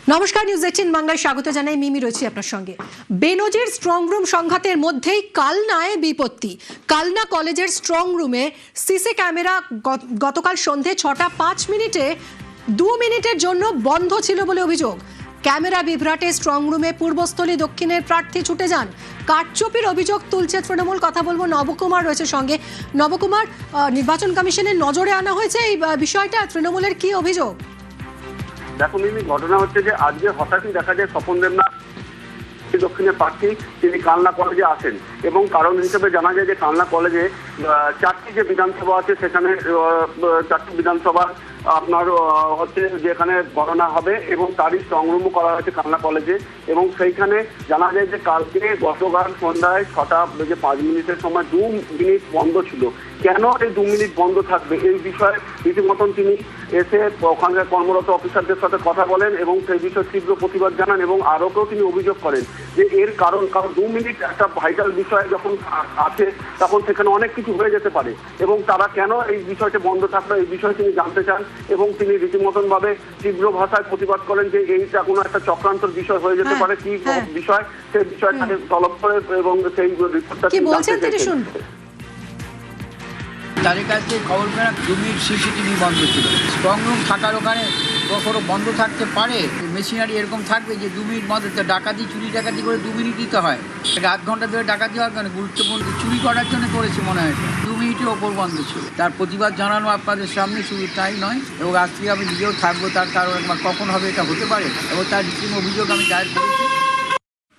নমস্কার, নিউজ 18 বাংলায় স্বাগত জানাই। মিমি রয়েছে আপনার সঙ্গে। বেনজির স্ট্রং রুম সংঘাতের মধ্যেই কালনায় বিপত্তি। কালনা কলেজের স্ট্রং রুমে সিসি ক্যামেরা গতকাল সন্ধে 6টা 5 মিনিটে 2 মিনিটের জন্য বন্ধ ছিল বলে অভিযোগ। ক্যামেরা বিভ্রাটে স্ট্রং রুমে পূর্বস্থলী দক্ষিণের প্রার্থী ছুটে যান। কারচুপির অভিযোগ তুলছে তৃণমূল। কথা বলবো, নবকুমার রয়েছে সঙ্গে। নবকুমার, নির্বাচন কমিশনের নজরে আনা হয়েছে এই বিষয়টা, তৃণমূলের কি অভিযোগ? দেখো মিমি, ঘটনা হচ্ছে যে আজকে হঠাৎই দেখা যায় স্বপন দেবনাথ দক্ষিণের প্রার্থী তিনি কালনা কলেজে আসেন এবং কারণ হিসেবে জানা যায় যে কালনা কলেজে 4টি যে বিধানসভা আছে সেখানে 4টি বিধানসভা আপনার হচ্ছে যেখানে গণনা হবে এবং তারই স্ট্রংরুমও করা হয়েছে কালনা কলেজে। এবং সেইখানে জানা যায় যে কালকে গতকাল সন্ধ্যায় 6টা বেজে 5 মিনিটের সময় 2 মিনিট বন্ধ ছিল। কেন এই 2 মিনিট বন্ধ থাকবে এই বিষয়ে রীতিমতন তিনি এসে ওখানকার কর্মরত অফিসারদের সাথে কথা বলেন এবং সেই বিষয়ে তীব্র প্রতিবাদ জানান এবং আরও তিনি অভিযোগ করেন যে এর কারণ 2 মিনিট একটা ভাইটাল বিষয় যখন আছে তখন সেখানে অনেক কিছু হয়ে যেতে পারে এবং তারা কেন এই বিষয়টা বন্ধ থাকলো এই বিষয়ে তিনি জানতে চান এবং তিনি রীতিমতন ভাবে তীব্র ভাষায় প্রতিবাদ করেন যে এইটা কোনো একটা চক্রান্তর বিষয় হয়ে যেতে পারে। কি বিষয় সেই বিষয়টাকে তলব করে এবং সেই রিপোর্টটা কি বলছেন তিনি শুনবো। তাদের কাছ থেকে খবর পেলাম 2 মিনিট সিসিটিভি বন্ধ ছিল। স্ট্রং রুম থাকার ওখানে কখনো বন্ধ থাকতে পারে, মেশিনারি এরকম থাকবে যে 2 মিনিট বন্ধ। ডাকাতি চুরি ডাকাতি করে 2 মিনিট দিতে হয়, আধ ঘন্টা ধরে ডাকাতি হওয়ার কারণে গুরুত্বপূর্ণ চুরি করার জন্য করেছে মনে হয়। 2 মিনিটের ওপর বন্ধ ছিল। তার প্রতিবাদ জানানো আপনাদের সামনে, শুধু তাই নয় এবং আজ থেকে আমি নিজেও থাকবো তার কারণ একবার কখন হবে এটা হতে পারে এবং তার রীতিম অভিযোগ আমি দায়ের করেছি।